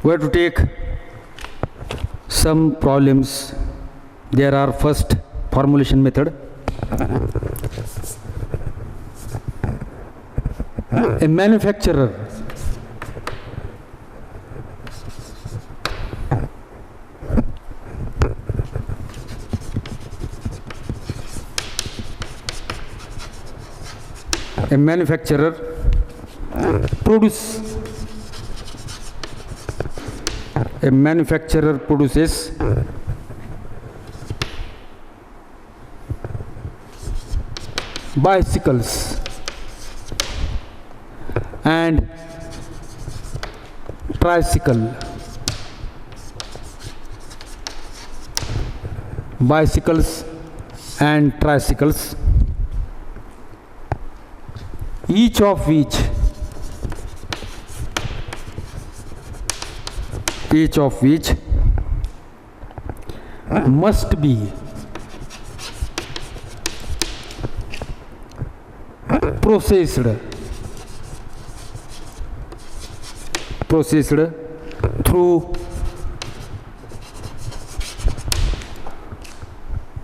We have to take some problems. There are first formulation method. A manufacturer produces bicycles and tricycle. Bicycles and tricycles, each of which must be processed through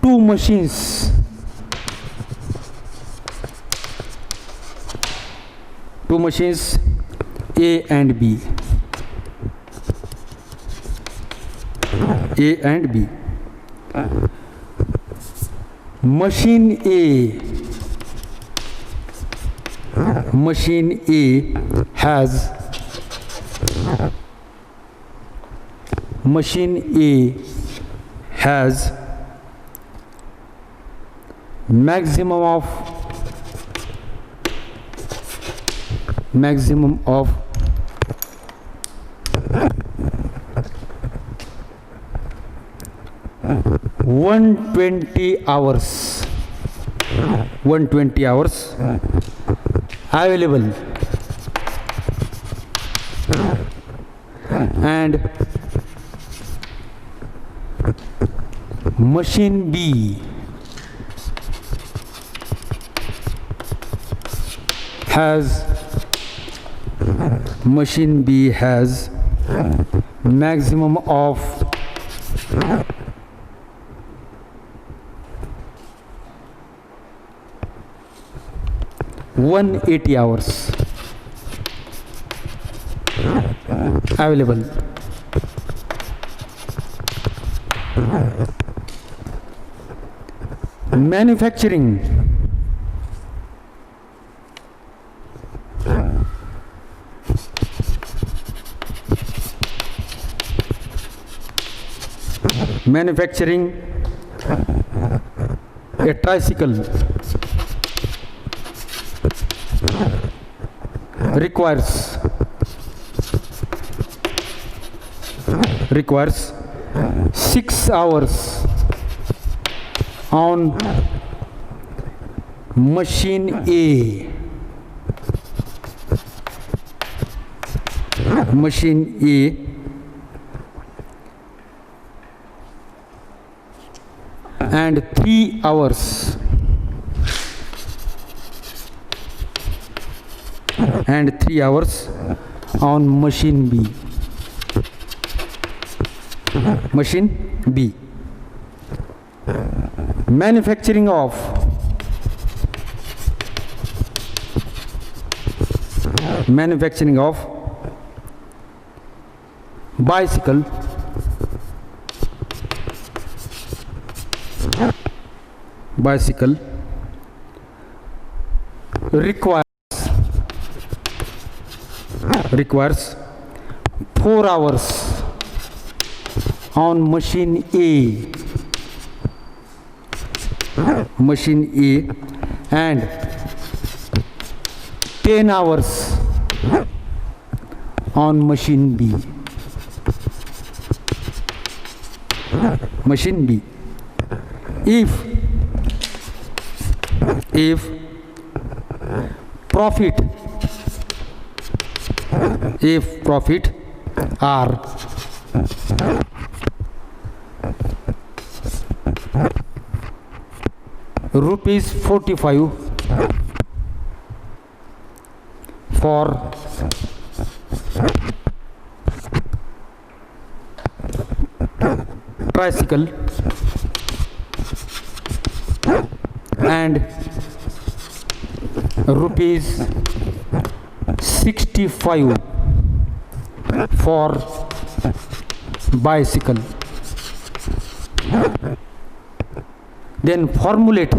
two machines A and B. Machine A has maximum of 120 hours available, and machine B has maximum of 180 hours available. Manufacturing a tricycle requires 6 hours on machine A. And 3 hours on machine B. Manufacturing of bicycle requires 4 hours on machine A and 10 hours on machine B. If profit are rupees 45 for tricycle and rupees 65 for bicycle. Then formulate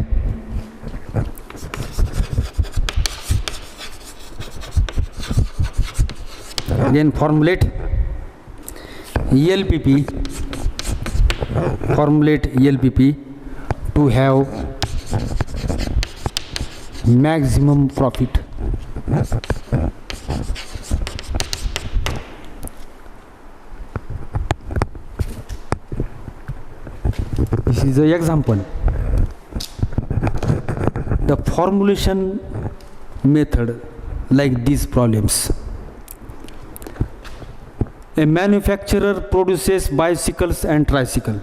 ELPP, to have maximum profit. This is the example. The formulation method like these problems. A manufacturer produces bicycles and tricycles,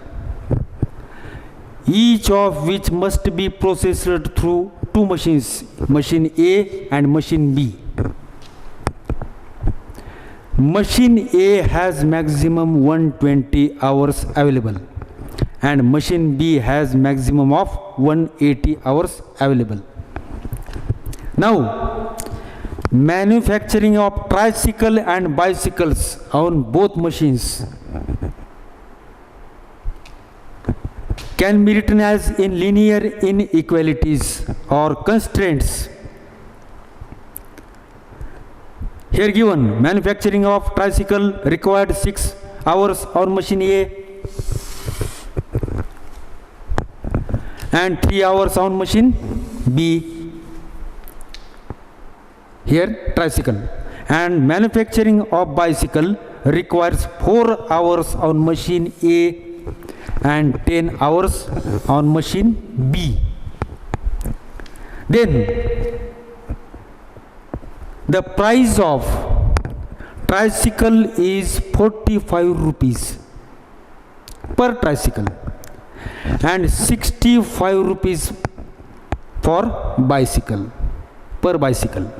each of which must be processed through two machines, machine A and machine B. Machine A has maximum 120 hours available and machine B has maximum of 180 hours available. Now, manufacturing of tricycle and bicycles on both machines can be written as in linear inequalities or constraints. Here given, manufacturing of tricycle required 6 hours on machine A and 3 hours on machine B. Here tricycle, and manufacturing of bicycle requires 4 hours on machine A and 10 hours on machine B. Then the price of tricycle is 45 rupees per tricycle and 65 rupees for bicycle, per bicycle.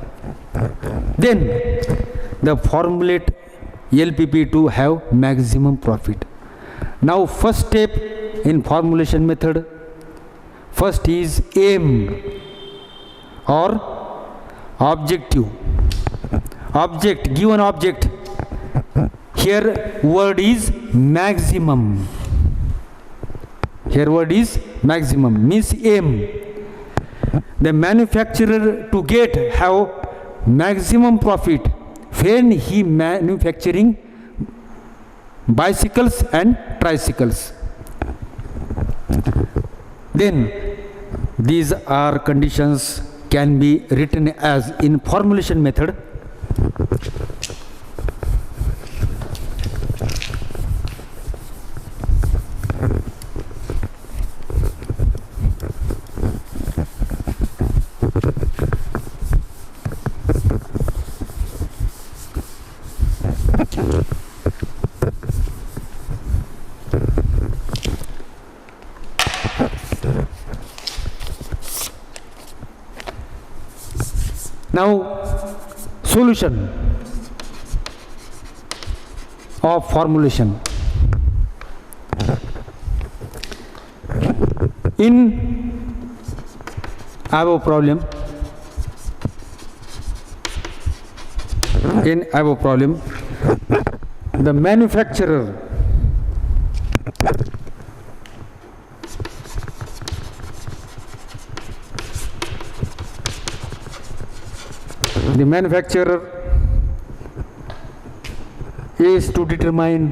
Then the formulate LPP to have maximum profit. Now first step in formulation method, first is aim or objective. Object, given object, here word is maximum. Here word is maximum means aim. The manufacturer to get have maximum profit when he manufacturing bicycles and tricycles. Then these are conditions can be written as in formulation method. Now solution of formulation. In above problem, the manufacturer is to determine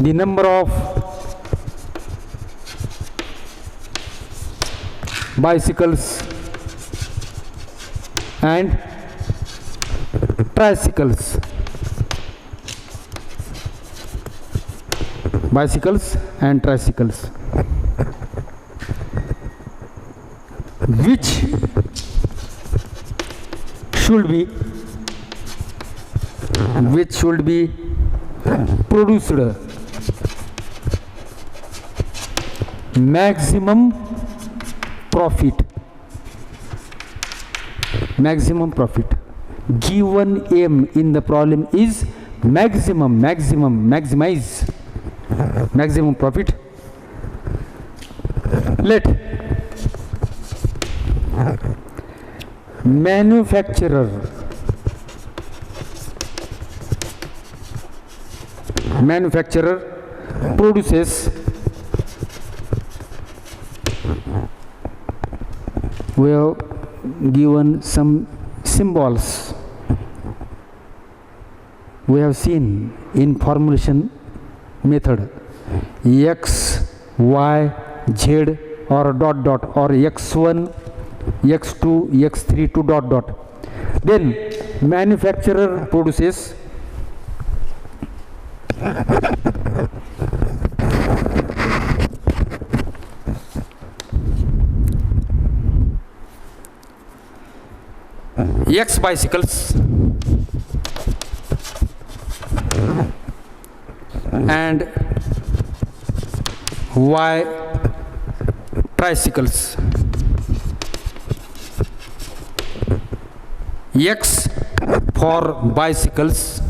the number of bicycles and tricycles. Which should be produced maximum profit. maximum profit. Given aim in the problem is maximize maximum profit. Let manufacturer produces, we have given some symbols we have seen in formulation method, x, y, z, or dot dot, or x1, x2, x3 to dot dot. Then manufacturer produces X bicycles and Y tricycles. X for bicycles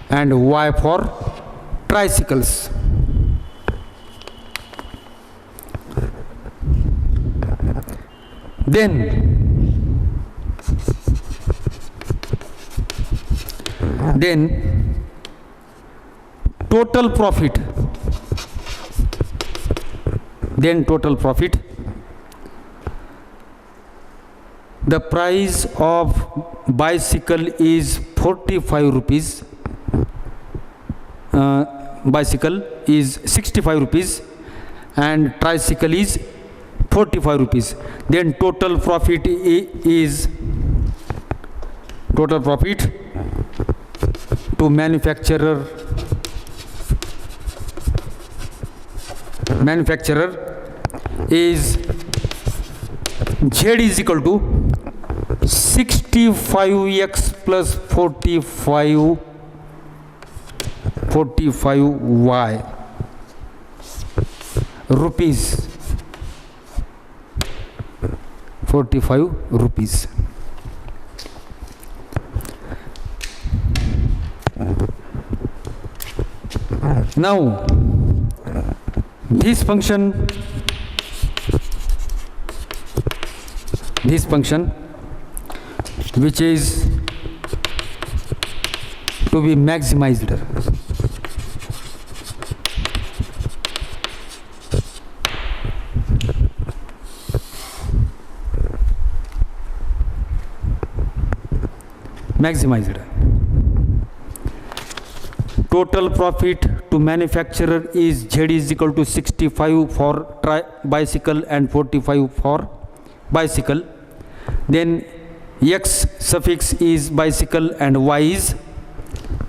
and Y for tricycles. Then total profit, the price of bicycle is 45 rupees, bicycle is 65 rupees and tricycle is 45 rupees. Then total profit is to manufacturer is Z is equal to 65x plus 45y rupees, 45 rupees. Now this function which is to be maximized, total profit to manufacturer is Z is equal to 65 for bicycle and 45 for bicycle. Then X suffix is bicycle and Y is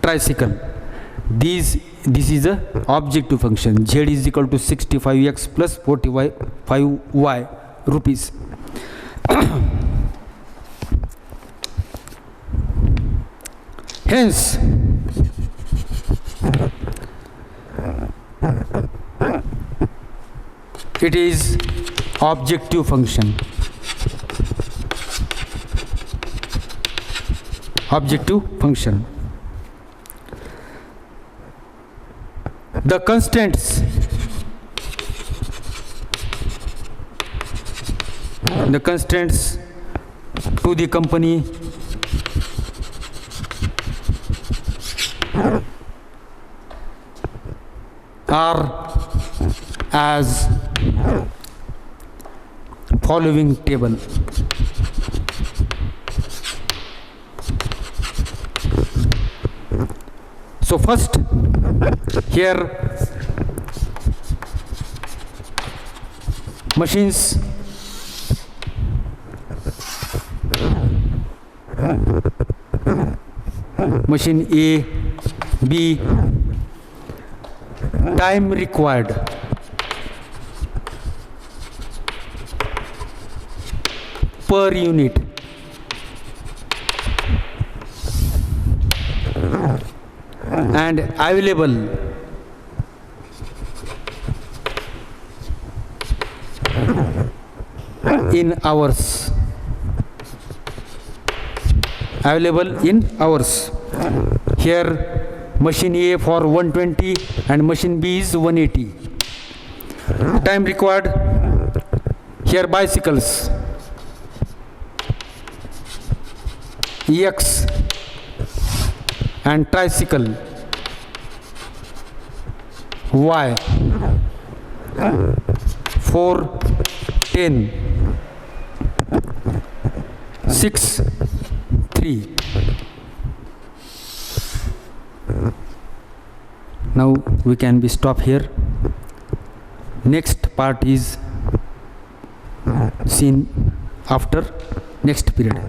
tricycle. This is a objective function. Z is equal to 65x plus 45y rupees. Hence it is objective function. The constants to the company are as following table. So first here machines machine A, B, time required, per unit, and available in hours. available in hours. Here machine A for 120 and machine B is 180. Time required, here bicycles EX and tricycle Y 4 10 6 3. Now we can be stop here. Next part is seen after next period.